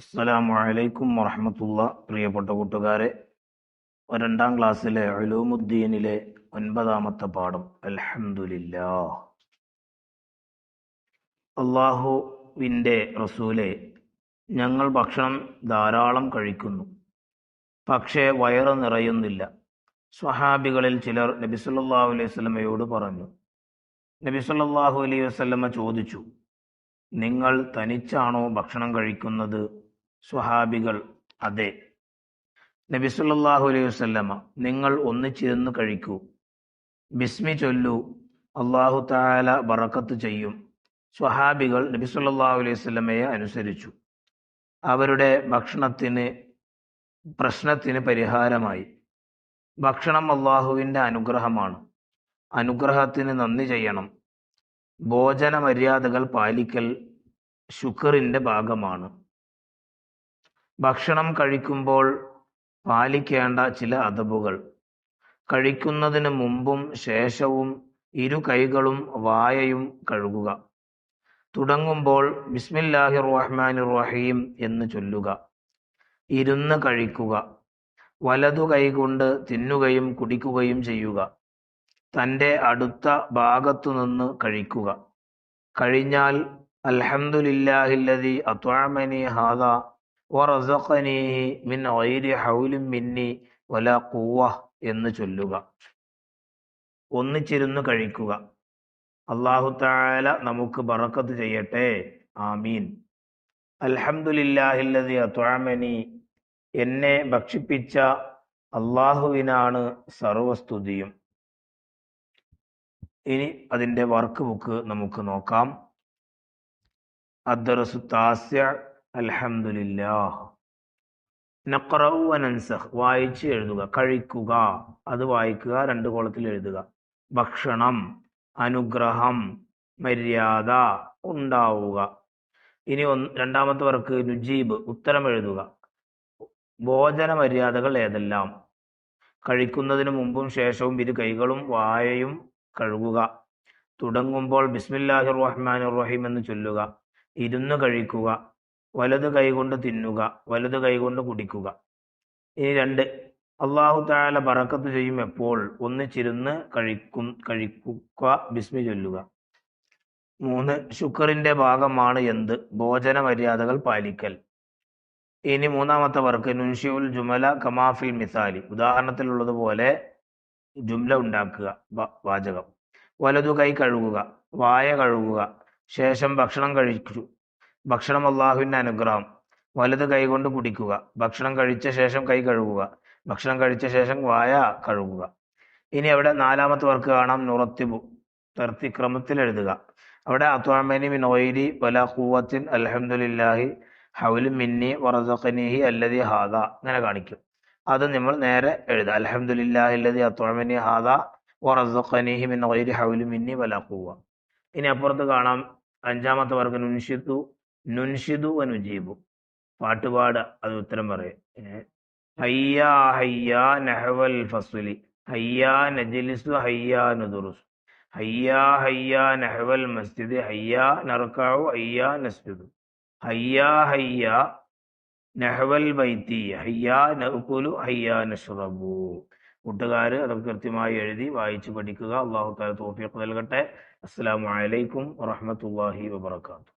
അസ്സലാമു അലൈക്കും വറഹ്മത്തുള്ള. പ്രിയപ്പെട്ട കൂട്ടുകാരെ, രണ്ടാം ക്ലാസ്സിലെ ഉലൂമുദ്ദീനിലെ 9ാമത്തെ പാഠം അൽഹംദുലില്ലാ. അള്ളാഹുവിൻ്റെ റസൂലെ, ഞങ്ങൾ ഭക്ഷണം ധാരാളം കഴിക്കുന്നു, പക്ഷേ വയറ് നിറയുന്നില്ല. സ്വഹാബികളിൽ ചിലർ നബി സല്ലല്ലാഹു അലൈഹി വസല്ലമയോട് പറഞ്ഞു. നബി സല്ലല്ലാഹു അലൈഹി വസല്ലമ ചോദിച്ചു, നിങ്ങൾ തനിച്ചാണോ ഭക്ഷണം കഴിക്കുന്നത്? സ്വഹാബികൾ, അതെ. നബി സല്ലല്ലാഹു അലൈഹി വസല്ലമ, നിങ്ങൾ ഒന്നിച്ചിരുന്ന് കഴിക്കൂ, ബിസ്മി ചൊല്ലൂ, അല്ലാഹു തആല ബറക്കത്ത് ചെയ്യും. സ്വഹാബികൾ നബി സല്ലല്ലാഹു അലൈഹി വസല്ലമയെ അനുസരിച്ചു. അവരുടെ പ്രശ്നത്തിന് പരിഹാരമായി. ഭക്ഷണം അള്ളാഹുവിൻ്റെ അനുഗ്രഹമാണ്. അനുഗ്രഹത്തിന് നന്ദി ചെയ്യണം. ഭോജന മര്യാദകൾ പാലിക്കൽ ശുക്റിന്റെ ഭാഗമാണ്. ഭക്ഷണം കഴിക്കുമ്പോൾ പാലിക്കേണ്ട ചില അദബുകൾ: കഴിക്കുന്നതിന് മുമ്പും ശേഷവും ഇരു കൈകളും വായയും കഴുകുക. തുടങ്ങുമ്പോൾ ബിസ്മില്ലാഹിർ റഹ്മാനിർ റഹീം എന്ന് ചൊല്ലുക. ഇരുന്ന് കഴിക്കുക. വലതു കൈകൊണ്ട് തിന്നുകയും കുടിക്കുകയും ചെയ്യുക. തൻ്റെ അടുത്ത ഭാഗത്തുനിന്ന് കഴിക്കുക. കഴിഞ്ഞാൽ അൽഹംദുലില്ലാഹില്ലദി അത്അമനി ഹാദാ വറസഖനീഹി മിൻ ഗൈരി ഹൗലിൻ മിന്നി വലാ ഖുവ്വ എന്ന് ചൊല്ലുക. ഒന്നിച്ചിരുന്ന് കഴിക്കുക. അല്ലാഹു തആല നമുക്ക് ബറക്കത്ത് ചെയ്യട്ടെ, ആമീൻ. അൽഹംദുലില്ലാഹില്ലദി അത്അമനി, എന്നെ ഭക്ഷിപ്പിച്ച അള്ളാഹുവിനാണ് സർവസ്തുതിയും. ഇനി അതിൻ്റെ വർക്ക് ബുക്ക് നമുക്ക് നോക്കാം. അദ്ദർസു താസിഅ, അൽഹംദുലില്ലാഹ്. നഖ്റഉ വനൻസഖ്, വായിച്ച് എഴുതുക. കഴിക്കുക, അത് വായിക്കുക, 2 കോളത്തിൽ എഴുതുക. ഭക്ഷണം, അനുഗ്രഹം, മര്യാദ, ഉണ്ടാവുക. ഇനി രണ്ടാമത്തെ വർക്ക് നുജീബ്, ഉത്തരം എഴുതുക. ഭോജന മര്യാദകൾ ഏതെല്ലാം? കഴിക്കുന്നതിന് മുമ്പും ശേഷവും ഇരു കൈകളും വായയും കഴുകുക. തുടങ്ങുമ്പോൾ ബിസ്മില്ലാഹിർ റഹ്മാനിർ റഹീം എന്ന് ചൊല്ലുക. ഇരുന്ന് കഴിക്കുക. വലത് കൈകൊണ്ട് തിന്നുക. വലത് കൈകൊണ്ട് കുടിക്കുക. ഇനി 2, അല്ലാഹു തആല ബറക്കത്ത് ചെയ്യും എപ്പോൾ? ഒന്നിച്ചിരുന്ന് കഴിക്കുക, ബിസ്മി ചൊല്ലുക. 3, ശുക്റിന്റെ ഭാഗമാണ് എന്ത്? ഭോജന മര്യാദകൾ പാലിക്കൽ. ഇനി മൂന്നാമത്തെ വർക്ക് നുൻഷിഉൽ ജുമല കമാഫിൽ മിസാലി, ഉദാഹരണത്തിലുള്ളതുപോലെ ജുംല ഉണ്ടാക്കുക. വാചകം: വലതു കൈ കഴുകുക, വായ കഴുകുക, ശേഷം ഭക്ഷണം കഴിച്ചു. ഭക്ഷണം അള്ളാഹുവിൻ്റെ അനുഗ്രഹം. വലത് കൈ കൊണ്ട് കുടിക്കുക. ഭക്ഷണം കഴിച്ച ശേഷം കൈ കഴുകുക. ഭക്ഷണം കഴിച്ച ശേഷം വായ കഴുകുക. ഇനി അവിടെ 4ാമത്തെ വർക്ക് കാണാം, നുറത്തിബു, ക്രമത്തിൽ എഴുതുക. അവിടെ അത്അമനി മിൻ ഗൈരി വലാ ഖുവ്വത്തിൻ അൽഹംദുലില്ലാഹി ഹൗലു മിന്നി വറസഖനീഹി അല്ലദി ഹാദാ, അങ്ങനെ കാണിക്കും. അത് നമ്മൾ നേരെ എഴുതുക. അൽഹംദുലില്ലാഹില്ലദി അത്അമനി ഹാദാ വറസഖനീഹി മിൻ ഗൈരി ഹൗലു മിന്നി വലാ ഖുവ്വ. ഇനി അപ്പുറത്ത് കാണാം 5ാമത്തെ വർക്ക് നുൻഷിദു വനുജീബു, പാട്ടുപാട്, അത് ഉത്തരം പറയും. ഹയ്യാ ഹയ്യാ നഹ്വൽ ഫസ്ലി, ഹയ്യാ നജ്ലിസു, ഹയ്യാ നദുറുസ്, ഹയ്യാ ഹയ്യാ നഹ്വൽ മസ്ജിദ്, ഹയ്യാ നർകഉ, ഹയ്യാ നസ്ജുദു, ഹയ്യാ ഹയ്യാ നഹ്വൽ ബൈത്തി, ഹയ്യാ നഅകുലു, ഹയ്യാ നശ്റബു. കൂട്ടുകാർ അതൊക്കെ കൃത്യമായി എഴുതി വായിച്ച് പഠിക്കുക. അല്ലാഹു തആല തൗഫീഖ് നൽകട്ടെ. അസ്സലാമു അലൈക്കും വറഹ്മത്തുള്ളാഹി വബറകാതുഹു.